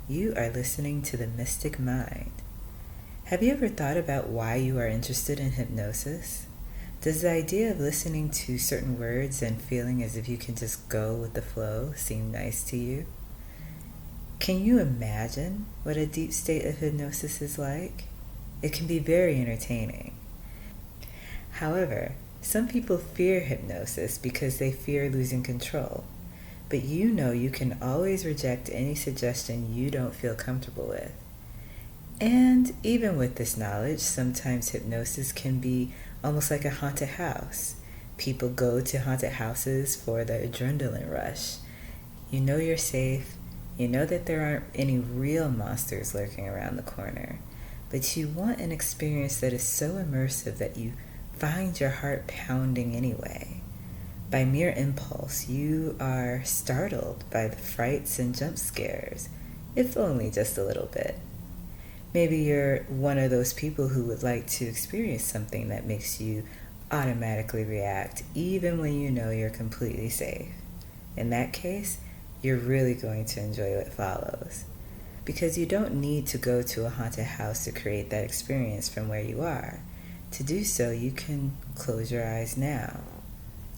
You are listening to The Mystic Mind. Have you ever thought about why you are interested in hypnosis? Does the idea of listening to certain words and feeling as if you can just go with the flow seem nice to you? Can you imagine what a deep state of hypnosis is like? It can be very entertaining. However, some people fear hypnosis because they fear losing control. But you know you can always reject any suggestion you don't feel comfortable with. And even with this knowledge, sometimes hypnosis can be almost like a haunted house. People go to haunted houses for the adrenaline rush. You know you're safe. You know that there aren't any real monsters lurking around the corner. But you want an experience that is so immersive that you find your heart pounding anyway. By mere impulse, you are startled by the frights and jump scares, if only just a little bit. Maybe you're one of those people who would like to experience something that makes you automatically react, even when you know you're completely safe. In that case, you're really going to enjoy what follows. Because you don't need to go to a haunted house to create that experience from where you are. To do so, you can close your eyes now.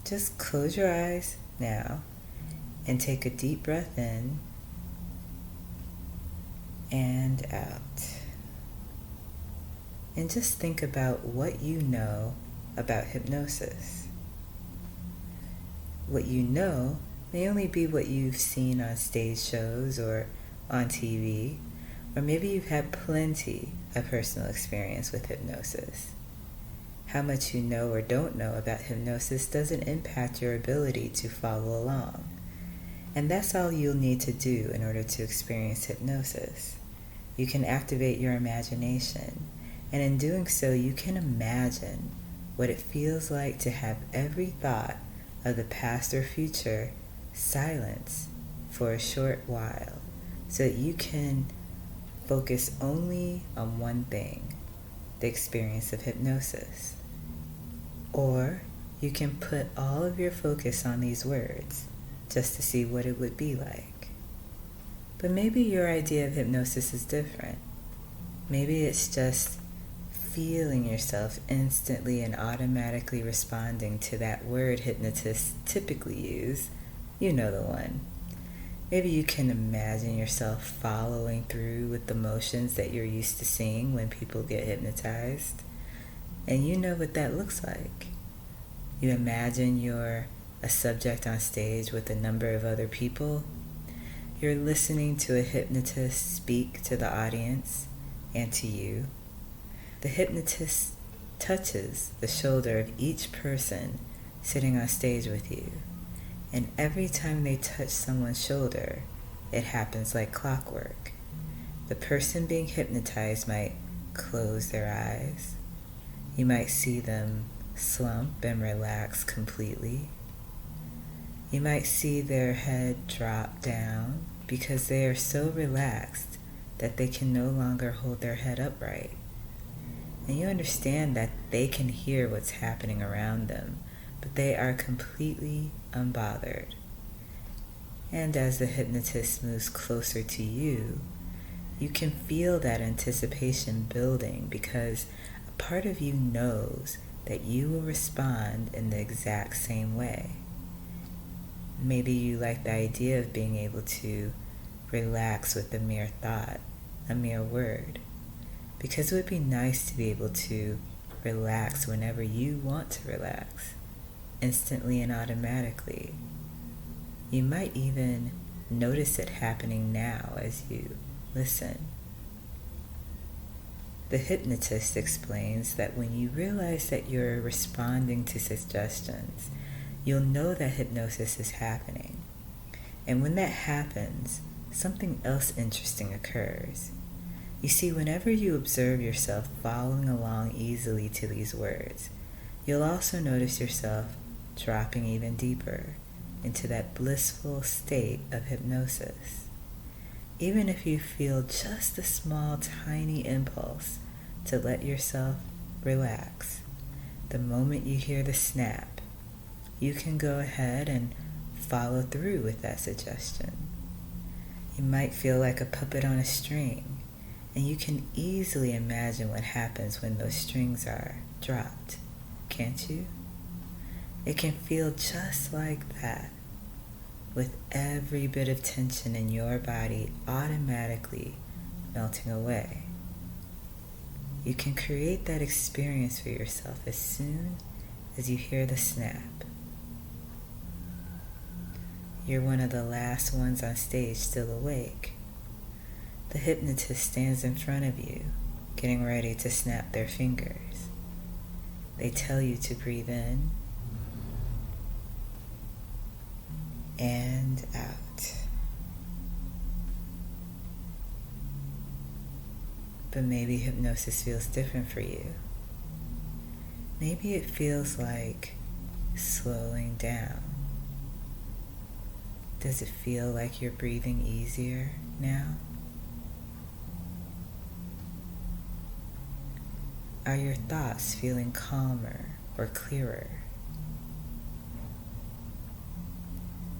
Just close your eyes now and take a deep breath in and out. And just think about what you know about hypnosis. What you know may only be what you've seen on stage shows or on TV, or maybe you've had plenty of personal experience with hypnosis. How much you know or don't know about hypnosis doesn't impact your ability to follow along. And that's all you'll need to do in order to experience hypnosis. You can activate your imagination, and in doing so, you can imagine what it feels like to have every thought of the past or future silenced for a short while, so that you can focus only on one thing, the experience of hypnosis. Or you can put all of your focus on these words just to see what it would be like. But maybe your idea of hypnosis is different. Maybe it's just feeling yourself instantly and automatically responding to that word hypnotists typically use. You know the one. Maybe you can imagine yourself following through with the motions that you're used to seeing when people get hypnotized. And you know what that looks like. You imagine you're a subject on stage with a number of other people. You're listening to a hypnotist speak to the audience and to you. The hypnotist touches the shoulder of each person sitting on stage with you. And every time they touch someone's shoulder, it happens like clockwork. The person being hypnotized might close their eyes. You might see them slump and relax completely. You might see their head drop down because they are so relaxed that they can no longer hold their head upright. And you understand that they can hear what's happening around them, but they are completely unbothered. And as the hypnotist moves closer to you, you can feel that anticipation building because a part of you knows that you will respond in the exact same way. Maybe you like the idea of being able to relax with a mere thought, a mere word, because it would be nice to be able to relax whenever you want to relax, instantly and automatically. You might even notice it happening now as you listen. The hypnotist explains that when you realize that you're responding to suggestions, you'll know that hypnosis is happening. And when that happens, something else interesting occurs. You see, whenever you observe yourself following along easily to these words, you'll also notice yourself dropping even deeper into that blissful state of hypnosis. Even if you feel just a small, tiny impulse to let yourself relax, the moment you hear the snap, you can go ahead and follow through with that suggestion. You might feel like a puppet on a string, and you can easily imagine what happens when those strings are dropped, can't you? It can feel just like that, with every bit of tension in your body automatically melting away. You can create that experience for yourself as soon as you hear the snap. You're one of the last ones on stage still awake. The hypnotist stands in front of you, getting ready to snap their fingers. They tell you to breathe in and out. But maybe hypnosis feels different for you. Maybe it feels like slowing down. Does it feel like you're breathing easier now? Are your thoughts feeling calmer or clearer?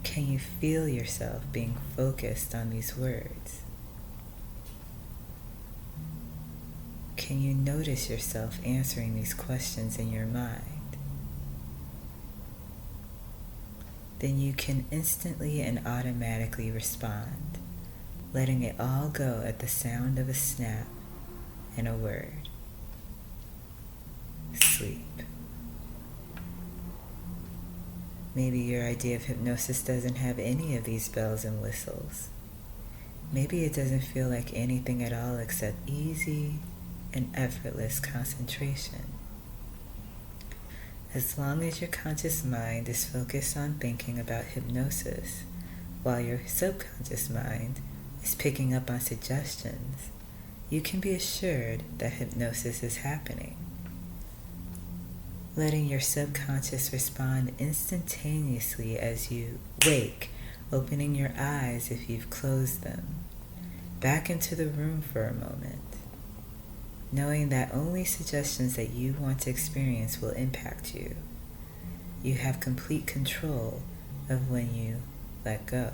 Can you feel yourself being focused on these words? Can you notice yourself answering these questions in your mind? Then you can instantly and automatically respond, letting it all go at the sound of a snap and a word. Sleep. Maybe your idea of hypnosis doesn't have any of these bells and whistles. Maybe it doesn't feel like anything at all except easy and effortless concentration. As long as your conscious mind is focused on thinking about hypnosis, while your subconscious mind is picking up on suggestions, you can be assured that hypnosis is happening. Letting your subconscious respond instantaneously as you wake, opening your eyes if you've closed them, back into the room for a moment, knowing that only suggestions that you want to experience will impact you. You have complete control of when you let go.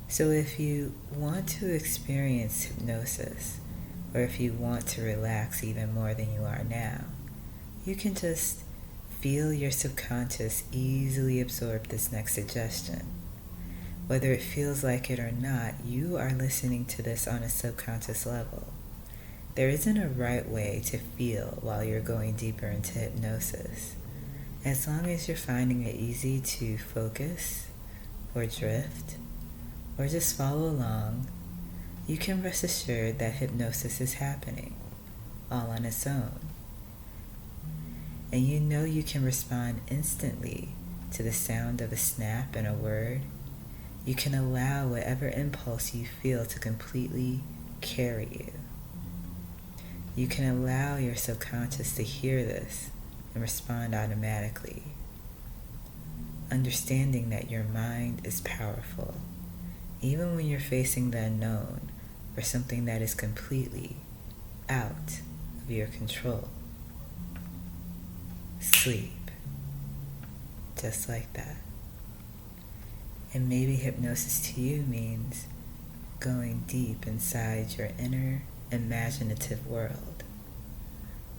So if you want to experience hypnosis, or if you want to relax even more than you are now, you can just feel your subconscious easily absorb this next suggestion. Whether it feels like it or not, you are listening to this on a subconscious level. There isn't a right way to feel while you're going deeper into hypnosis. As long as you're finding it easy to focus, or drift, or just follow along, you can rest assured that hypnosis is happening, all on its own. And you know you can respond instantly to the sound of a snap and a word. You can allow whatever impulse you feel to completely carry you. You can allow your subconscious to hear this and respond automatically, understanding that your mind is powerful, even when you're facing the unknown or something that is completely out of your control. Sleep, just like that. And maybe hypnosis to you means going deep inside your inner imaginative world,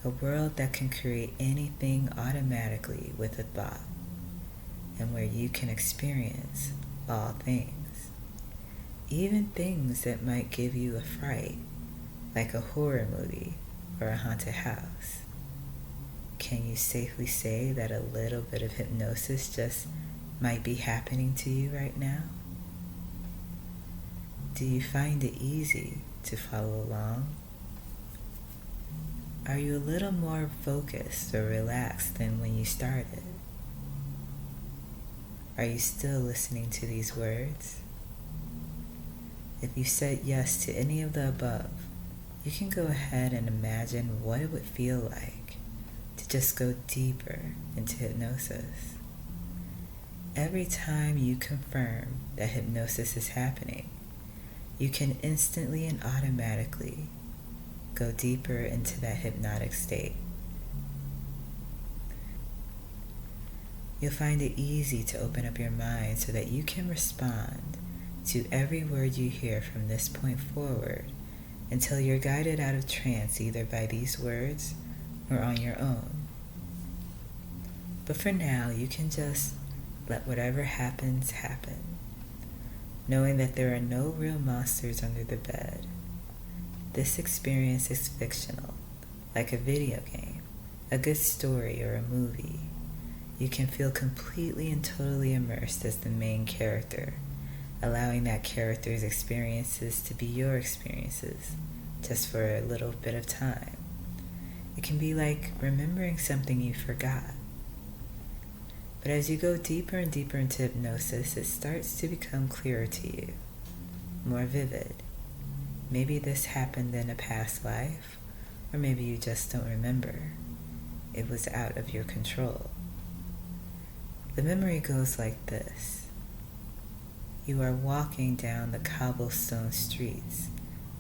a world that can create anything automatically with a thought, and where you can experience all things, even things that might give you a fright, like a horror movie or a haunted house. Can you safely say that a little bit of hypnosis just might be happening to you right now? Do you find it easy to follow along? Are you a little more focused or relaxed than when you started? Are you still listening to these words? If you said yes to any of the above, you can go ahead and imagine what it would feel like to just go deeper into hypnosis. Every time you confirm that hypnosis is happening, you can instantly and automatically go deeper into that hypnotic state. You'll find it easy to open up your mind so that you can respond to every word you hear from this point forward until you're guided out of trance either by these words or on your own. But for now, you can just let whatever happens happen, knowing that there are no real monsters under the bed. This experience is fictional, like a video game, a good story, or a movie. You can feel completely and totally immersed as the main character, allowing that character's experiences to be your experiences, just for a little bit of time. It can be like remembering something you forgot. But as you go deeper and deeper into hypnosis, it starts to become clearer to you, more vivid. Maybe this happened in a past life, or maybe you just don't remember. It was out of your control. The memory goes like this. You are walking down the cobblestone streets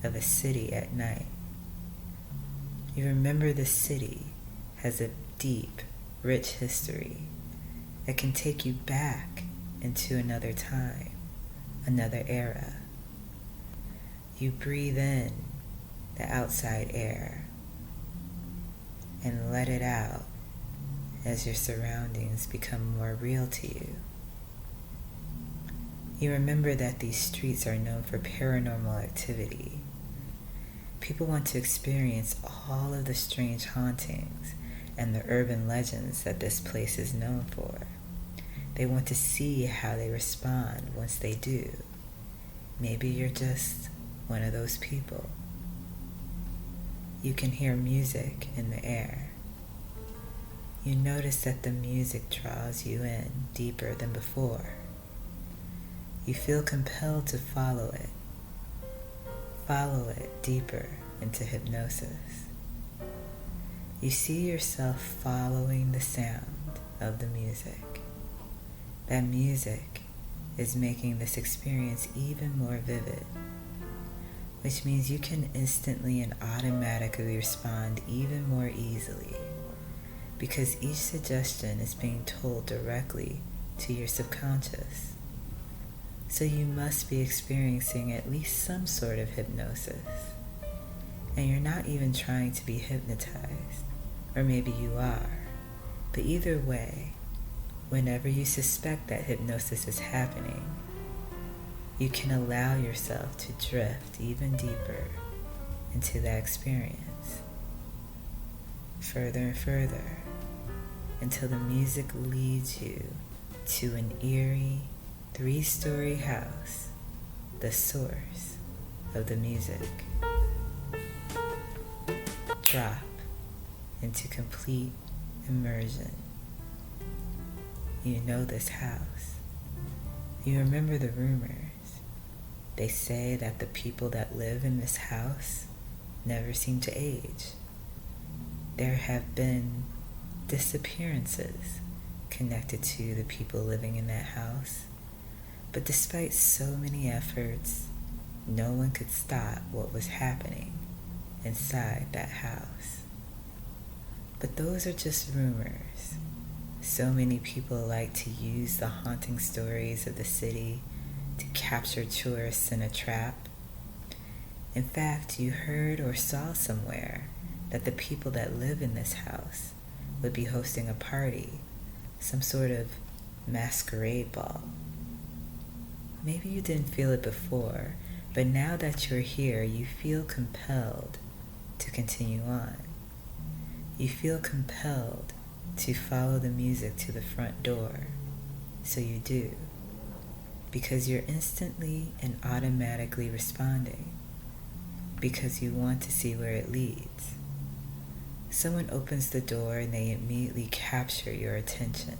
of a city at night. You remember the city has a deep, rich history that can take you back into another time, another era. You breathe in the outside air and let it out as your surroundings become more real to you. You remember that these streets are known for paranormal activity. People want to experience all of the strange hauntings and the urban legends that this place is known for. They want to see how they respond once they do. Maybe you're just one of those people. You can hear music in the air. You notice that the music draws you in deeper than before. You feel compelled to follow it. Follow it deeper into hypnosis. You see yourself following the sound of the music. That music is making this experience even more vivid, which means you can instantly and automatically respond even more easily, because each suggestion is being told directly to your subconscious. So you must be experiencing at least some sort of hypnosis. And you're not even trying to be hypnotized, or maybe you are. But either way, whenever you suspect that hypnosis is happening, you can allow yourself to drift even deeper into that experience, further and further, until the music leads you to an eerie 3-story house, the source of the music. Drop into complete immersion. You know this house. You remember the rumors. They say that the people that live in this house never seem to age. There have been disappearances connected to the people living in that house. But despite so many efforts, no one could stop what was happening inside that house. But those are just rumors. So many people like to use the haunting stories of the city to capture tourists in a trap. In fact, you heard or saw somewhere that the people that live in this house would be hosting a party, some sort of masquerade ball. Maybe you didn't feel it before, but now that you're here, you feel compelled to continue on. You feel compelled to follow the music to the front door. So you do, because you're instantly and automatically responding, because you want to see where it leads. Someone opens the door and they immediately capture your attention.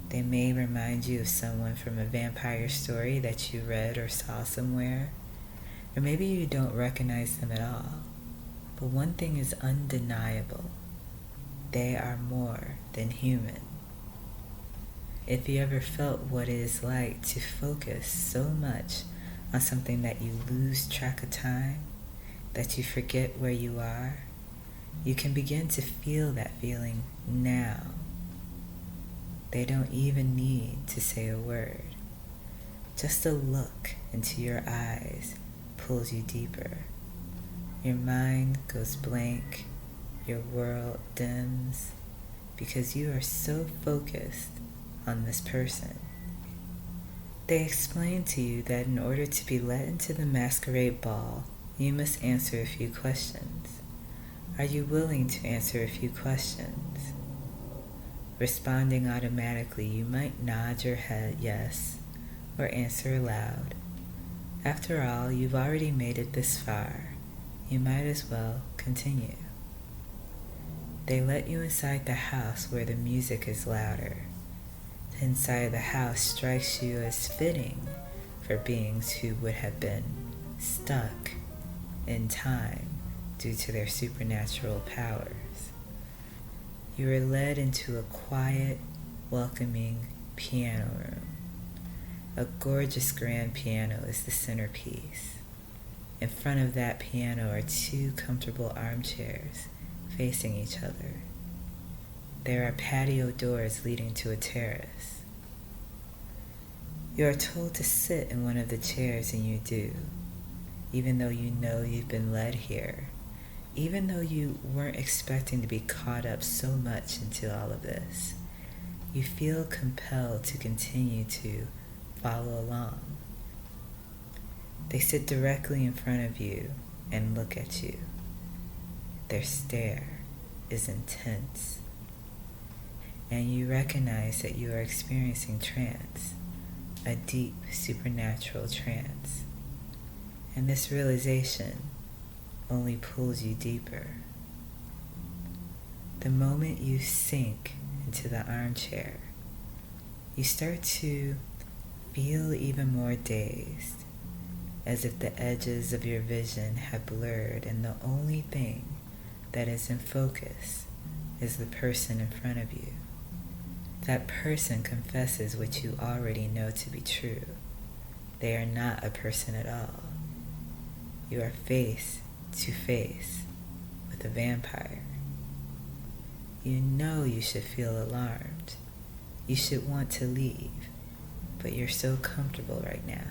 They may remind you of someone from a vampire story that you read or saw somewhere, or maybe you don't recognize them at all. But one thing is undeniable. They are more than human. If you ever felt what it is like to focus so much on something that you lose track of time, that you forget where you are, you can begin to feel that feeling now. They don't even need to say a word. Just a look into your eyes pulls you deeper. Your mind goes blank, your world dims, because you are so focused on this person. They explain to you that in order to be let into the masquerade ball, you must answer a few questions. Are you willing to answer a few questions? Responding automatically, you might nod your head yes, or answer aloud. After all, you've already made it this far. You might as well continue. They let you inside the house where the music is louder. The inside of the house strikes you as fitting for beings who would have been stuck in time due to their supernatural powers. You are led into a quiet, welcoming piano room. A gorgeous grand piano is the centerpiece. In front of that piano are two comfortable armchairs facing each other. There are patio doors leading to a terrace. You are told to sit in one of the chairs and you do, even though you know you've been led here, even though you weren't expecting to be caught up so much into all of this. You feel compelled to continue to follow along. They sit directly in front of you and look at you. Their stare is intense, and you recognize that you are experiencing trance, a deep supernatural trance. And this realization only pulls you deeper. The moment you sink into the armchair, you start to feel even more dazed, as if the edges of your vision have blurred and the only thing that is in focus is the person in front of you. That person confesses what you already know to be true. They are not a person at all. You are face to face with a vampire. You know you should feel alarmed. You should want to leave, but you're so comfortable right now.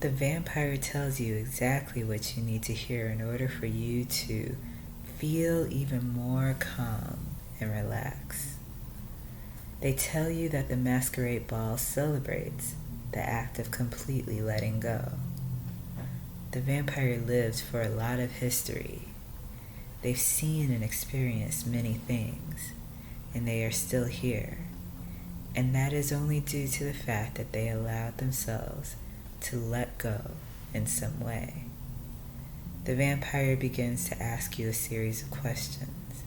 The vampire tells you exactly what you need to hear in order for you to feel even more calm and relaxed. They tell you that the masquerade ball celebrates the act of completely letting go. The vampire lives for a lot of history. They've seen and experienced many things, and they are still here. And that is only due to the fact that they allowed themselves to let go in some way. The vampire begins to ask you a series of questions.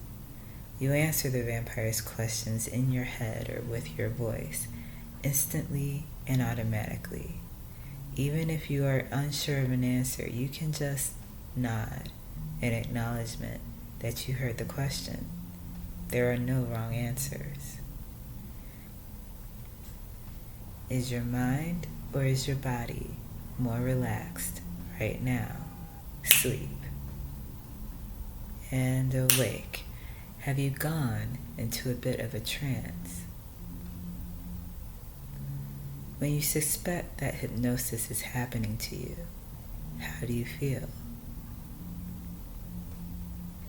You answer the vampire's questions in your head or with your voice, instantly and automatically. Even if you are unsure of an answer, you can just nod in acknowledgement that you heard the question. There are no wrong answers. Is your mind or is your body more relaxed right now? Sleep. And awake. Have you gone into a bit of a trance? When you suspect that hypnosis is happening to you, how do you feel?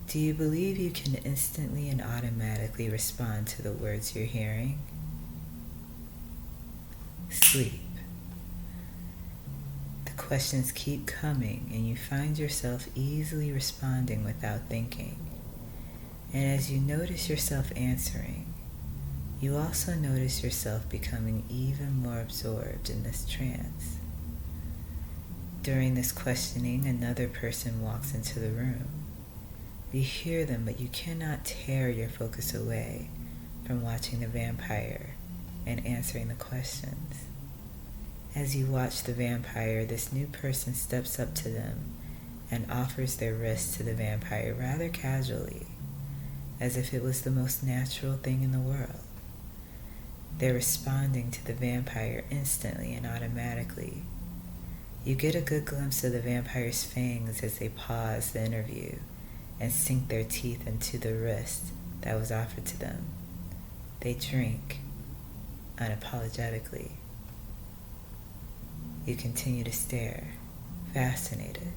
Do you believe you can instantly and automatically respond to the words you're hearing? Sleep. The questions keep coming and you find yourself easily responding without thinking. And as you notice yourself answering, you also notice yourself becoming even more absorbed in this trance. During this questioning, another person walks into the room. You hear them, but you cannot tear your focus away from watching the vampire and answering the questions. As you watch the vampire, this new person steps up to them and offers their wrist to the vampire rather casually, as if it was the most natural thing in the world. They're responding to the vampire instantly and automatically. You get a good glimpse of the vampire's fangs as they pause the interview and sink their teeth into the wrist that was offered to them. They drink unapologetically. You continue to stare, fascinated,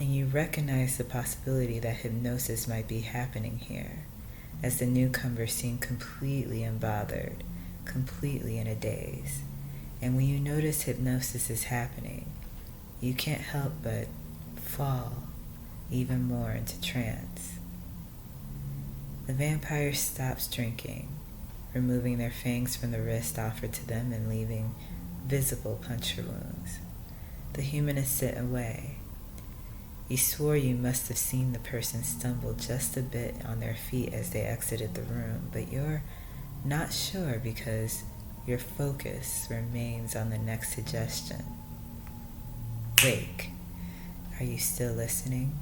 and you recognize the possibility that hypnosis might be happening here, as the newcomer seemed completely unbothered, completely in a daze. And when you notice hypnosis is happening, you can't help but fall even more into trance. The vampire stops drinking, removing their fangs from the wrist offered to them and leaving visible puncture wounds. The humanists sit away. You swore you must have seen the person stumble just a bit on their feet as they exited the room, but you're not sure because your focus remains on the next suggestion. Wake. Are you still listening?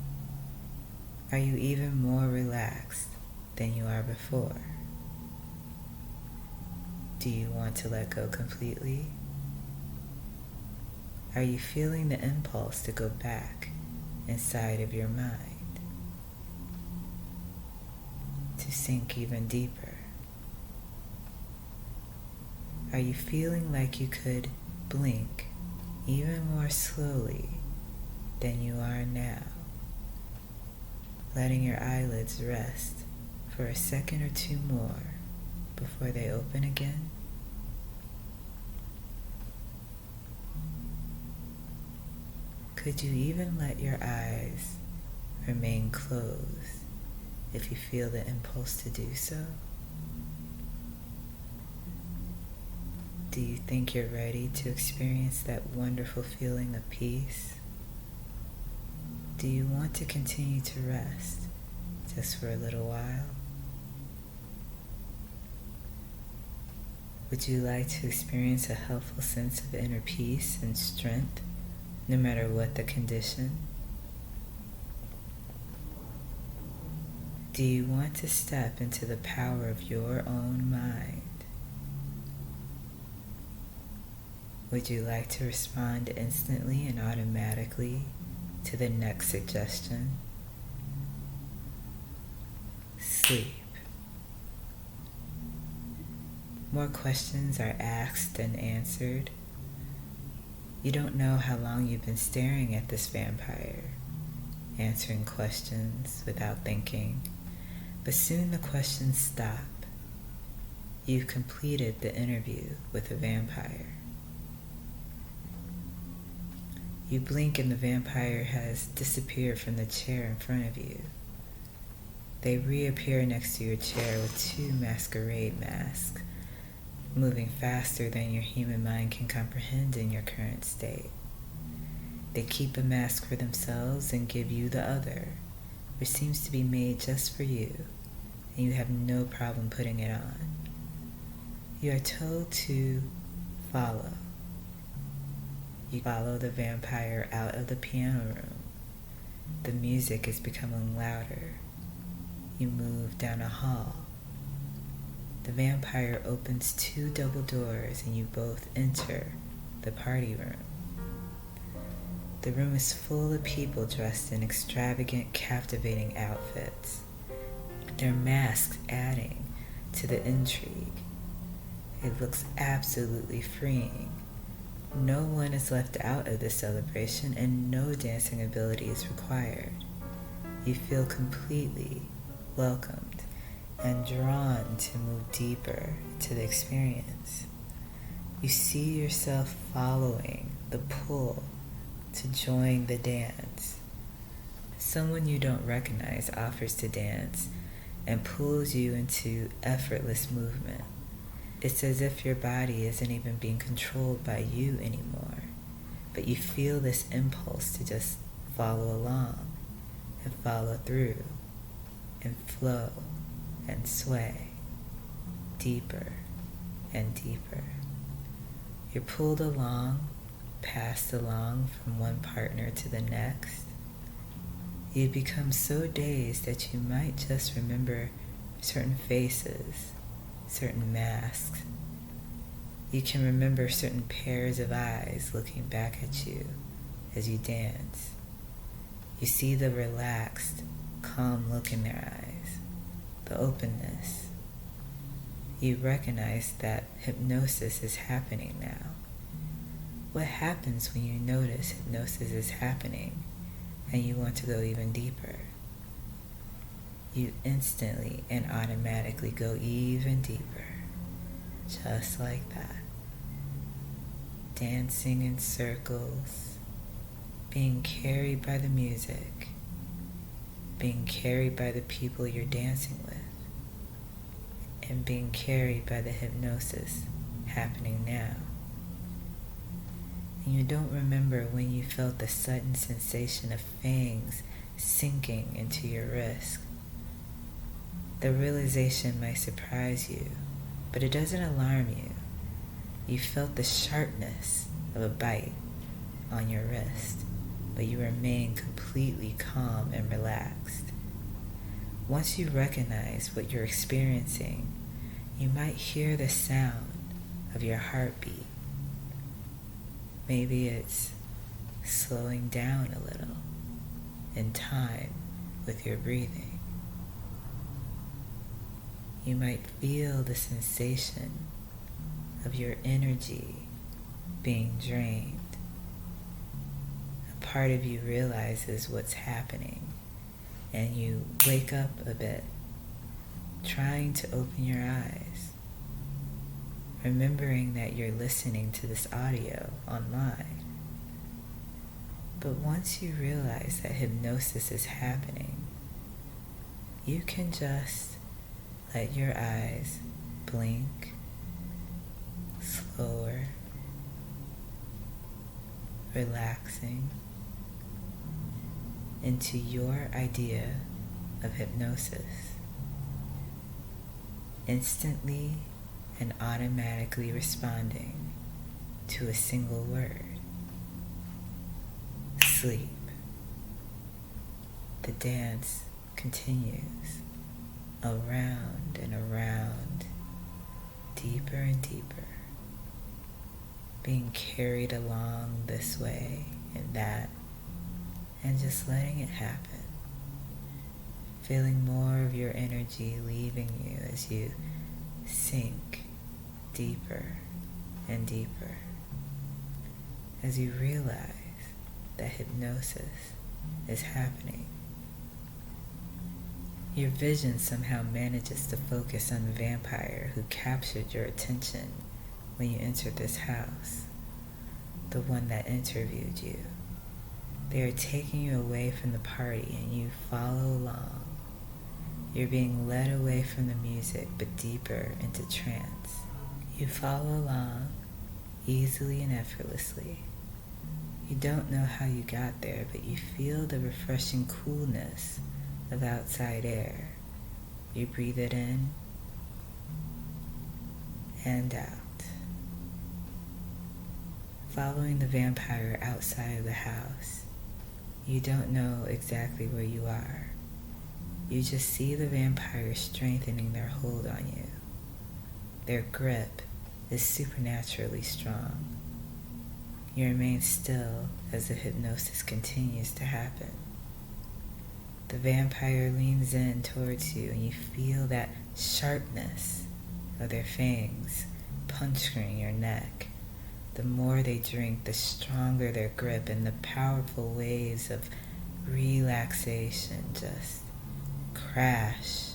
Are you even more relaxed than you are before? Do you want to let go completely? Are you feeling the impulse to go back inside of your mind, to sink even deeper? Are you feeling like you could blink even more slowly than you are now, letting your eyelids rest for a second or two more before they open again? Could you even let your eyes remain closed if you feel the impulse to do so? Do you think you're ready to experience that wonderful feeling of peace? Do you want to continue to rest just for a little while? Would you like to experience a helpful sense of inner peace and strength, no matter what the condition? Do you want to step into the power of your own mind? Would you like to respond instantly and automatically to the next suggestion? Sleep. More questions are asked than answered. You don't know how long you've been staring at this vampire, answering questions without thinking, but soon the questions stop. You've completed the interview with the vampire. You blink and the vampire has disappeared from the chair in front of you. They reappear next to your chair with two masquerade masks, moving faster than your human mind can comprehend in your current state. They keep a mask for themselves and give you the other, which seems to be made just for you, and you have no problem putting it on. You are told to follow. You follow the vampire out of the piano room. The music is becoming louder. You move down a hall. The vampire opens two double doors and you both enter the party room. The room is full of people dressed in extravagant, captivating outfits, their masks adding to the intrigue. It looks absolutely freeing. No one is left out of this celebration and no dancing ability is required. You feel completely welcomed and drawn to move deeper into the experience. You see yourself following the pull to join the dance. Someone you don't recognize offers to dance and pulls you into effortless movement. It's as if your body isn't even being controlled by you anymore, but you feel this impulse to just follow along and follow through and flow and sway deeper and deeper. You're pulled along, passed along from one partner to the next. You become so dazed that you might just remember certain faces, certain masks. You can remember certain pairs of eyes looking back at you as you dance. You see the relaxed, calm look in their eyes, the openness. You recognize that hypnosis is happening now. What happens when you notice hypnosis is happening and you want to go even deeper? You instantly and automatically go even deeper, just like that. Dancing in circles, being carried by the music, being carried by the people you're dancing with, and being carried by the hypnosis happening now. And you don't remember when you felt the sudden sensation of fangs sinking into your wrist. The realization might surprise you, but it doesn't alarm you. You felt the sharpness of a bite on your wrist, but you remain completely calm and relaxed. Once you recognize what you're experiencing, you might hear the sound of your heartbeat. Maybe it's slowing down a little in time with your breathing. You might feel the sensation of your energy being drained. A part of you realizes what's happening, and you wake up a bit, trying to open your eyes, remembering that you're listening to this audio online. But once you realize that hypnosis is happening, you can just let your eyes blink slower, relaxing into your idea of hypnosis, instantly and automatically responding to a single word: sleep. The dance continues around and around, deeper and deeper, being carried along this way and that, and just letting it happen, feeling more of your energy leaving you as you sink deeper and deeper, as you realize that hypnosis is happening. Your vision somehow manages to focus on the vampire who captured your attention when you entered this house, the one that interviewed you. They are taking you away from the party and you follow along. You're being led away from the music but deeper into trance. You follow along easily and effortlessly. You don't know how you got there, but you feel the refreshing coolness of outside air. You breathe it in and out. Following the vampire outside of the house, you don't know exactly where you are. You just see the vampire strengthening their hold on you. Their grip is supernaturally strong. You remain still as the hypnosis continues to happen. The vampire leans in towards you and you feel that sharpness of their fangs puncturing your neck. The more they drink, the stronger their grip, and the powerful waves of relaxation just crash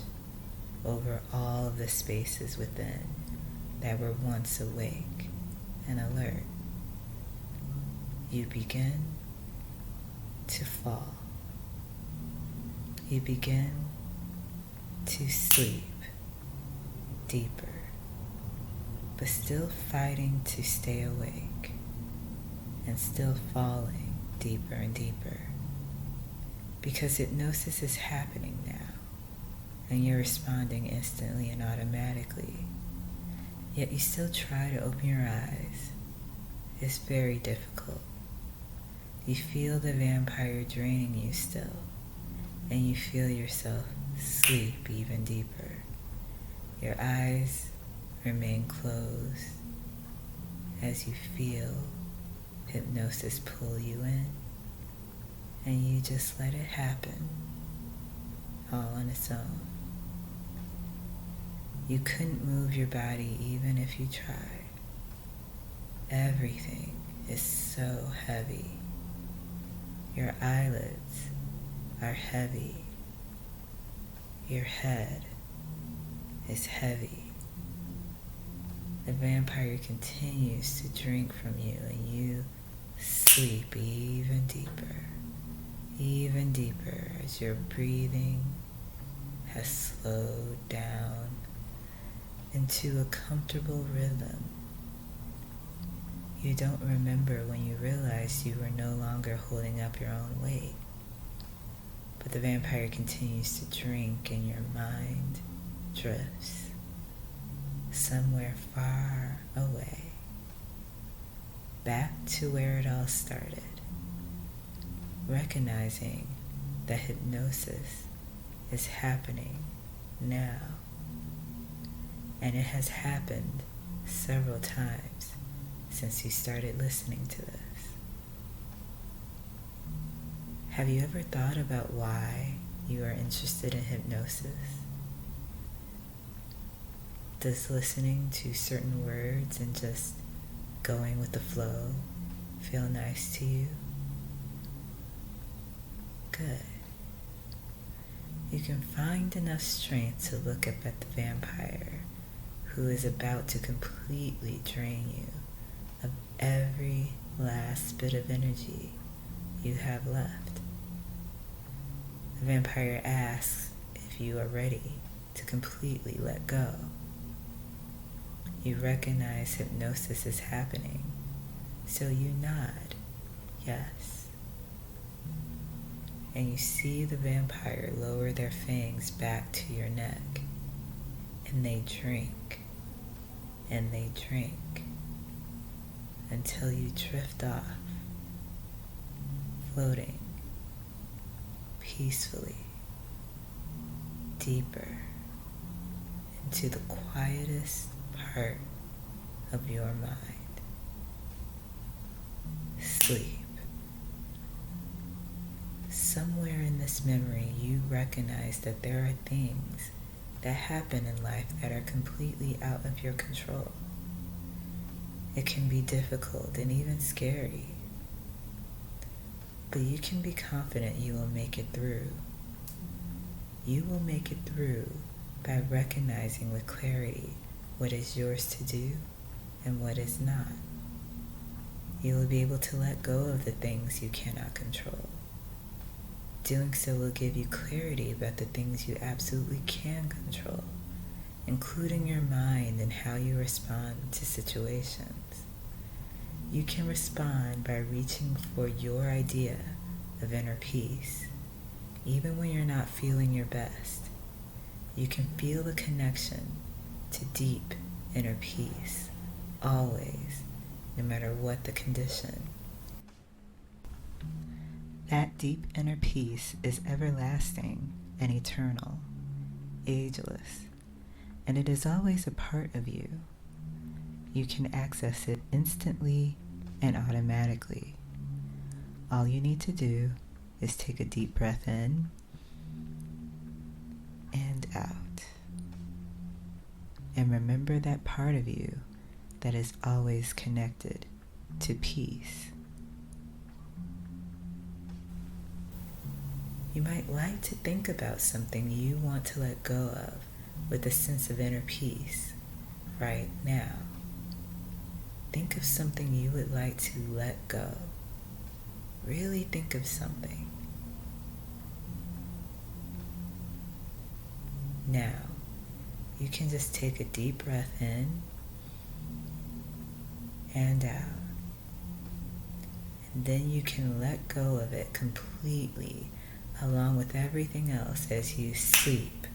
over all of the spaces within that were once awake and alert. You begin to fall. You begin to sleep deeper, but still fighting to stay awake, and still falling deeper and deeper, because hypnosis is happening now, and you're responding instantly and automatically. Yet you still try to open your eyes. It's very difficult. You feel the vampire draining you still, and you feel yourself sleep even deeper. Your eyes remain closed as you feel hypnosis pull you in, and you just let it happen all on its own. You couldn't move your body even if you tried. Everything is so heavy. Your eyelids are heavy. Your head is heavy. The vampire continues to drink from you, and you sleep even deeper as your breathing has slowed down into a comfortable rhythm. You don't remember when you realized you were no longer holding up your own weight, but the vampire continues to drink and your mind drifts somewhere far away, back to where it all started, recognizing that hypnosis is happening now, and it has happened several times since you started listening to this. Have you ever thought about why you are interested in hypnosis? Does listening to certain words and just going with the flow feel nice to you? Good. You can find enough strength to look up at the vampire who is about to completely drain you of every last bit of energy you have left. The vampire asks if you are ready to completely let go. You recognize hypnosis is happening, so you nod yes. And you see the vampire lower their fangs back to your neck, and they drink, and they drink, until you drift off, floating peacefully, deeper into the quietest part of your mind. Sleep. Somewhere in this memory, you recognize that there are things that happen in life that are completely out of your control. It can be difficult and even scary, but you can be confident you will make it through. You will make it through by recognizing with clarity what is yours to do and what is not. You will be able to let go of the things you cannot control. Doing so will give you clarity about the things you absolutely can control, including your mind and how you respond to situations. You can respond by reaching for your idea of inner peace, even when you're not feeling your best. You can feel the connection to deep inner peace, always, no matter what the condition. That deep inner peace is everlasting and eternal, ageless, and it is always a part of you. You can access it instantly and automatically. All you need to do is take a deep breath in and out. And remember that part of you that is always connected to peace. You might like to think about something you want to let go of with a sense of inner peace right now. Think of something you would like to let go. Really think of something. Now, you can just take a deep breath in and out. And then you can let go of it completely, along with everything else, as you sleep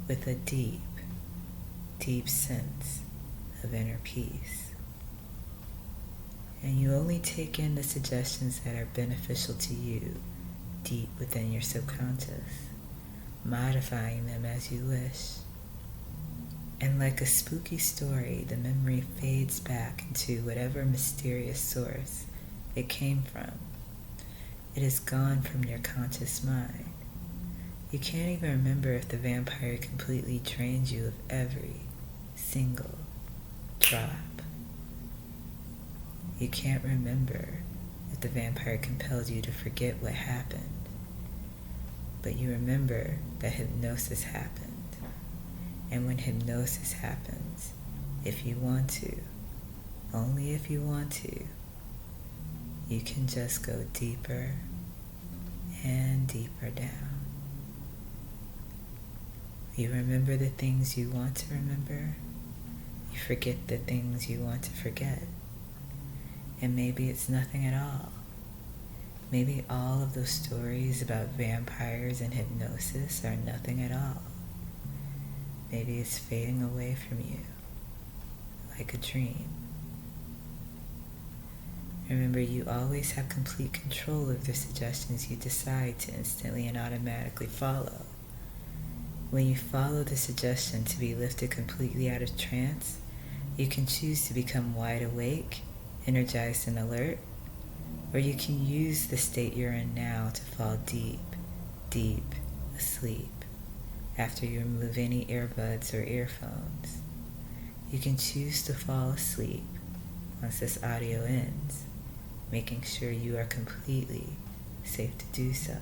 with a deep, deep sense of inner peace. And you only take in the suggestions that are beneficial to you deep within your subconscious, modifying them as you wish. And like a spooky story, the memory fades back into whatever mysterious source it came from. It is gone from your conscious mind. You can't even remember if the vampire completely drained you of every single drop. You can't remember if the vampire compelled you to forget what happened, but you remember that hypnosis happened. And when hypnosis happens, if you want to, only if you want to, you can just go deeper and deeper down. You remember the things you want to remember. You forget the things you want to forget. And maybe it's nothing at all. Maybe all of those stories about vampires and hypnosis are nothing at all. Maybe it's fading away from you, like a dream. Remember, you always have complete control of the suggestions you decide to instantly and automatically follow. When you follow the suggestion to be lifted completely out of trance, you can choose to become wide awake, energized and alert, or you can use the state you're in now to fall deep, deep asleep after you remove any earbuds or earphones. You can choose to fall asleep once this audio ends, making sure you are completely safe to do so.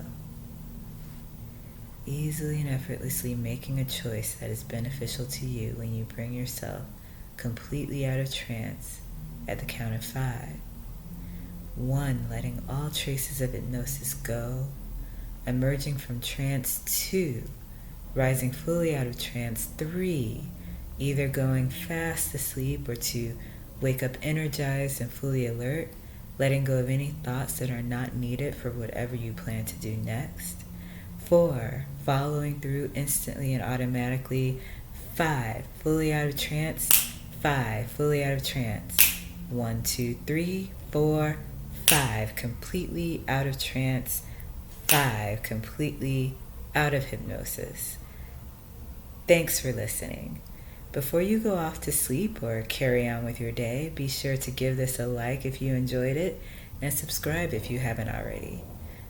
Easily and effortlessly making a choice that is beneficial to you when you bring yourself completely out of trance at the count of 5. 1, letting all traces of hypnosis go, emerging from trance. 2, rising fully out of trance. 3, either going fast asleep or to wake up energized and fully alert, letting go of any thoughts that are not needed for whatever you plan to do next. 4, following through instantly and automatically. 5, fully out of trance. 5, fully out of trance. 1, 2, 3, 4, 5, completely out of trance. 5, completely out of hypnosis. Thanks for listening. Before you go off to sleep or carry on with your day, be sure to give this a like if you enjoyed it and subscribe if you haven't already.